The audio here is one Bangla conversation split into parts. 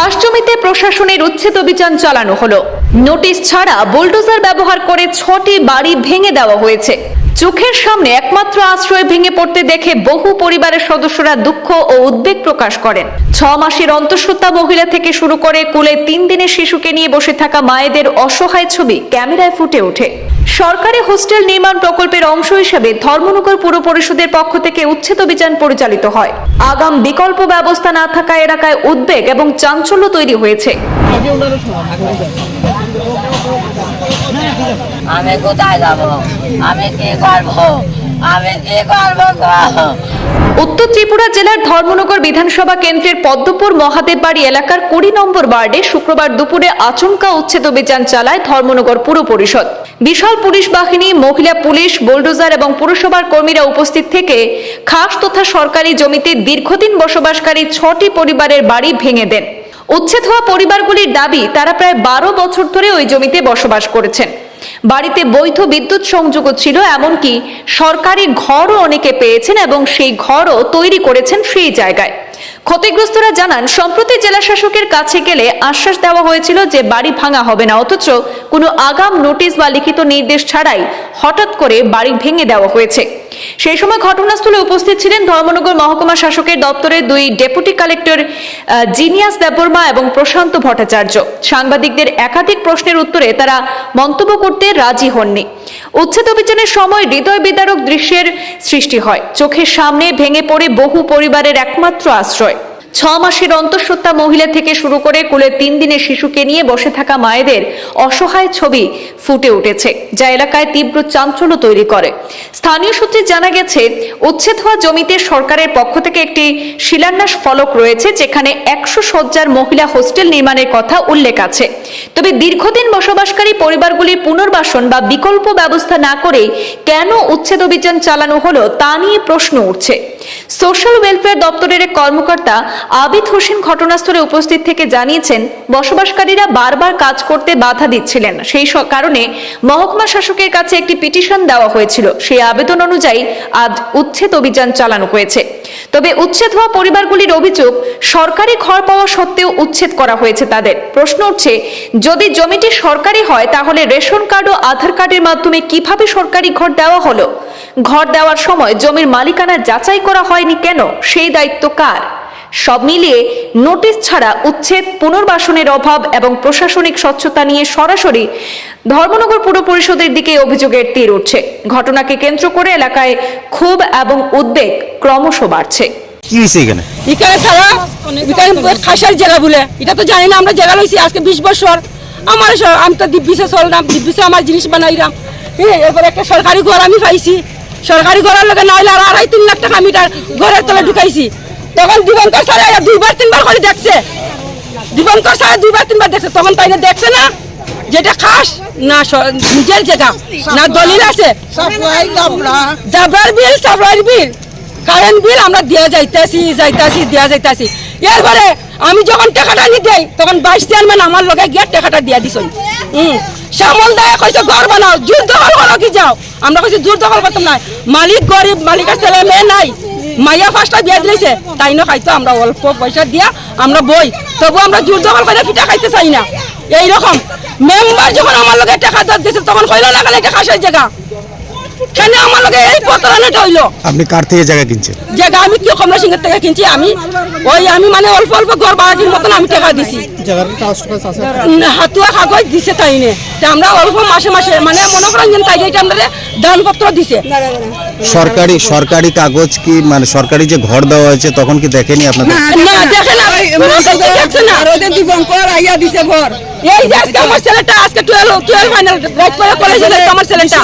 খাস জমিতে প্রশাসনের উচ্ছেদ অভিযান চালানো হলো। নোটিশ ছাড়া বুলডোজার ব্যবহার করে 6টি বাড়ি ভেঙে দেওয়া হয়েছে। চোখের সামনে একমাত্র আশ্রয় ভেঙে পড়তে দেখে বহু পরিবারের সদস্যরা দুঃখ ও উদ্বেগ প্রকাশ করেন। 6 মাসের অন্তঃসত্ত্বা মহিলা থেকে শুরু করে কোলে 3 দিনের শিশুকে নিয়ে বসে থাকা মায়েদের অসহায় ছবি ক্যামেরায় ফুটে ওঠে। সরকারি হোস্টেল নির্মাণ প্রকল্পের অংশ হিসেবে ধর্মনগর পুর পরিষদের পক্ষ থেকে উচ্ছেদ অভিযান পরিচালিত হয়। আগাম বিকল্প ব্যবস্থা না থাকা এলাকায় উদ্বেগ এবং চাঞ্চল্য তৈরি হয়েছে। আমি কোথায় যাব? আমি কি করব? উত্তর ত্রিপুরা জেলার ধর্মনগর বিধানসভা কেন্দ্রের পদ্মপুর মহাদেব বাড়ি এলাকার 20 নম্বর ওয়ার্ডে শুক্রবার দুপুরে আচমকা উচ্ছেদ অভিযান চালায় ধর্মনগর পুর পরিষদ। বিশাল পুলিশ বাহিনী, মহিলা পুলিশ, বুলডোজার এবং পুরসভার কর্মীরা উপস্থিত থেকে খাস তথা সরকারি জমিতে দীর্ঘদিন বসবাসকারী 6টি পরিবারের বাড়ি ভেঙে দেন। উচ্ছেদ হওয়া পরিবারগুলির দাবি, তারা প্রায় 12 বছর ধরে ওই জমিতে বসবাস করেছেন। বাড়িতে বৈধ বিদ্যুৎ সংযোগও ছিল, এমনকি সরকারি ঘরও অনেকে পেয়েছেন এবং সেই ঘরও তৈরি করেছেন সেই জায়গায়। ক্ষতিগ্রস্তরা জানান, সম্প্রতি জেলা শাসকের কাছে গেলে আশ্বাস দেওয়া হয়েছিল যে বাড়ি ভাঙা হবে না, অথচ কোনো আগাম নোটিশ বা লিখিত নির্দেশ ছাড়াই হঠাৎ করে বাড়ি ভেঙে দেওয়া হয়েছে। সেই সময় ঘটনাস্থলে উপস্থিত ছিলেন ধর্মনগর মহকুমা শাসকের দপ্তরের 2 ডেপুটি কালেক্টর জিনিয়াস দেববর্মা এবং প্রশান্ত ভট্টাচার্য। সাংবাদিকদের একাধিক প্রশ্নের উত্তরে তারা মন্তব্য করতে রাজি হননি। উচ্ছেদ অভিযানের সময় হৃদয় বিদারক দৃশ্যের সৃষ্টি হয়। চোখের সামনে ভেঙে পড়ে বহু পরিবারের একমাত্র আশ্রয়। 6 মাসের অন্তঃসত্ত্বা মহিলা থেকে শুরু করে কোলে 3 দিনের শিশুকে নিয়ে বসে থাকা মায়েদের অসহায় ছবি ফুটে উঠেছে, যা এলাকায় তীব্র চাঞ্চল্য তৈরি করে। স্থানীয় সূত্রে জানা গেছে, উচ্ছেদ হওয়া জমিতে সরকারের পক্ষ থেকে একটি শিলান্যাস ফলক রয়েছে, যেখানে 100 শয্যার মহিলা হোস্টেল নির্মাণের কথা উল্লেখ আছে। তবে দীর্ঘদিন বসবাসকারী পরিবারগুলির পুনর্বাসন বা বিকল্প ব্যবস্থা না করে কেন উচ্ছেদ অভিযান চালানো হলো তা নিয়ে প্রশ্ন উঠছে। সোশ্যাল ওয়েলফেয়ার দপ্তরের এক কর্মকর্তা আবিদ হোসেন ঘটনাস্থলে উপস্থিত থেকে জানিয়েছেন, বসবাসকারীরা বারবার কাজ করতে বাধা দিচ্ছিলেন। সেই কারণে মহকুমা শাসকের কাছে একটি পিটিশন দেওয়া হয়েছিল। সেই আবেদন অনুযায়ী আজ উচ্ছেদ অভিযান চালানো হয়েছে। তবে উচ্ছেদ হওয়া পরিবারগুলির অভিযোগ, সরকারি ঘর পাওয়া সত্ত্বেও উচ্ছেদ করা হয়েছে তাদের। প্রশ্ন উঠছে, যদি জমিটি সরকারি হয় তাহলে রেশন কার্ড ও আধার কার্ডের মাধ্যমে কিভাবে সরকারি ঘর দেওয়া হলো? ঘর দেওয়ার সময় জমির মালিকানা যাচাই করা হয়নি কেন? সেই দায়িত্ব কার? সব মিলিয়ে নোটিশ ছাড়া উচ্ছেদ, পুনর্বাসনের অভাব এবং প্রশাসনিক স্বচ্ছতা নিয়ে সরাসরি ধর্মনগর পুর পরিষদের দিকে অভিযোগের তীর উঠছে। ঘটনাকে কেন্দ্র করে এলাকায় ক্ষোভ এবং উদ্বেগ ক্রমশ বাড়ছে। কি হইছে এখানে? এখানে সারা খাসার জায়গা বলে, এটা তো জানি না। আমরা জায়গা লইছি আজকে 20 বছর। আমি তো দিব্যিসে চললাম, দিব্যিসে আমার জিনিস বানাইলাম। হ্যাঁ, এরপর একটা সরকারি ঘর আমি পাইছি। সরকারি ঘরের লোকে না হইলে আর 2.5-3 লাখ টাকা আমি ঘরের তলে ঢুকাইছি। তখন দিবঙ্কর স্যার 2-3 বার করে দেখছে। দিবঙ্কর স্যার 2-3 বার দেখছে। তখন তাই না দেখছে না যেটা খাস না নিজের জায়গা না দলিল আছে। জাবরার বিল, সাপ্লাইর বিল, কারেন্ট বিল আমরা দিয়ে যাইতেছি দিয়া যাইতেছি। এরপরে আমি যখন টাকাটা নি দেই, তখন 22 চেয়ারম্যান আমার লগে গিয়ে টাকাটা দিয়া দিছ। শ্যামল দায় কইছে ঘর বানাও, জোর দখল করো কি যাও। আমরা কইছি জোর দখল করতাম না, মালিক গরিব, মালিকের ছেলে মেয়ে নাই, মাইয়া ফার্স্টটা বিয়া দিয়েছে, তাই না খাইতো। আমরা অল্প পয়সা দিয়া আমরা বই, তবু আমরা জোর দখল করে পিঠা খাইতে চাই না। এইরকম মেম্বার যখন আমার লগে টাকা দিয়েছে, তখন কইলো না কেন এটা খাসের জায়গা, কেন আমার লগে এই প্রতারণাটা হইলো। আপনি কার থেকে জায়গা কিনছেন? জায়গা আমি কি কমলা সিংহের থেকে কিনছি। আমি মানে অল্প অল্প ঘর বাড়াটির মতন আমি টাকা দিছি। হাতুয়া কাগজ দিছে তাই নে, আমরা অল্প মাসে মাসে মানে মনে করেন তাই এটা আমাদের দানপত্র দিছে। সরকারি কাগজ কি মানে সরকারি যে ঘর দেওয়া হয়েছে তখন কি দেখেনি আপনাদের? না দেখে না, দেখছে না। আর ওদের দিবঙ্কর আইয়া দিছে ঘর। এই যে আজকে আমার ছেলেটা আজকে 12 ফাইনাল রাইট করে কলেজে আমার ছেলেটা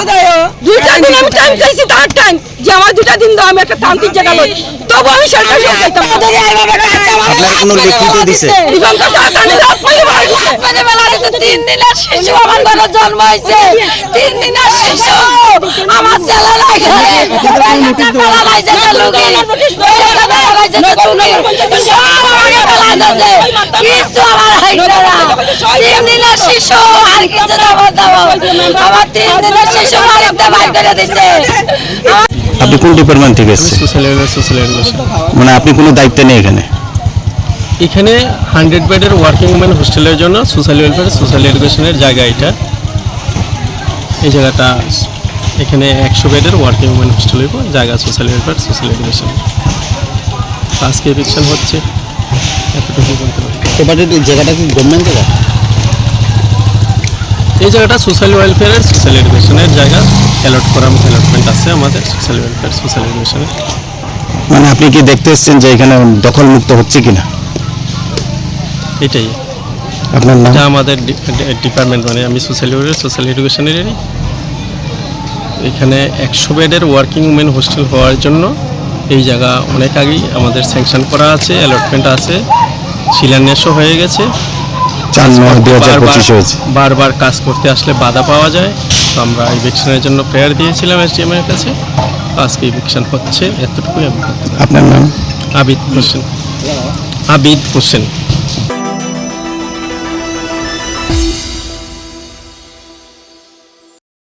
2টা দিন আমি টাইম চাইছি, তার টাইম যে আমার 2টা দিন দাও, আমি একটা তান্ত্রিক জায়গা লই, তবু আমি সরকারি যাইতাম। আপনার কোনো লিখিত দিছে? দিবঙ্কর স্যার কানে রাত মানে বেলা 3 দিনের শিশু আমার ঘরে জন্ম হয়েছে। 3 দিনের শিশু আমার ছেলে লাগে ফেলা লাইছে লুকি, ফেলা লাইছে তুলি, সব আমাকে ফেলা দিয়েছে। কিছু আমার হাইট না। 3 দিনের শিশু আর কিছু না বলতাম। আমার 3 দিনের শিশু বাড়িতে বাইর করে দিছে। আপনি কোন ডিপার্টমেন্ট থেকে এসেছেন? Social education. মানে আপনি কোনো দায়িত্ব নেই এখানে? এখানে 100 বেডের ওয়ার্কিং উমেন হোস্টেলের জন্য সোশ্যাল ওয়েলফেয়ার সোশ্যাল এডুকেশনের জায়গা এটা। এই জায়গাটা এখানে 100 বেডের ওয়ার্কিং উমেন হোস্টেল হইব, জায়গা সোশ্যাল ওয়েলফেয়ার সোশ্যাল এডুকেশন। আজকে এভিকশন হচ্ছে, এতটুকু বলতে পারি। প্রপার্টি জায়গাটা কি গভর্নমেন্ট জায়গা? এই জায়গাটা সোশ্যাল ওয়েলফেয়ারের সোশ্যাল এডুকেশনের জায়গা, অ্যালটমেন্ট আছে আমাদের সোশ্যাল ওয়েলফেয়ার সোশ্যাল এডুকেশনের। মানে আপনি কি দেখতে এসেছেন যে এখানে দখল মুক্ত হচ্ছে কিনা? এটাই, আপনার নাম? এটা আমাদের ডিপার্টমেন্ট, মানে আমি সোশ্যাল ওয়েলফেয়ার সোশ্যাল এডুকেশনেরই। এখানে 100 বেডের ওয়ার্কিং উমেন হোস্টেল হওয়ার জন্য এই জায়গা অনেক আগেই আমাদের স্যাংশন করা আছে, অ্যালটমেন্ট আছে, শিলান্যাসও হয়ে গেছে। 4/9/2025 হয়েছে। বারবার কাজ করতে আসলে বাধা পাওয়া যায়, তো আমরা ইভিকশনের জন্য প্রেয়ার দিয়েছিলাম এসডিএম এর কাছে। আজকে ইভিকশন হচ্ছে, এতটুকুই আমি বলতে পারি। আপনার নাম? আবিদ হোসেন।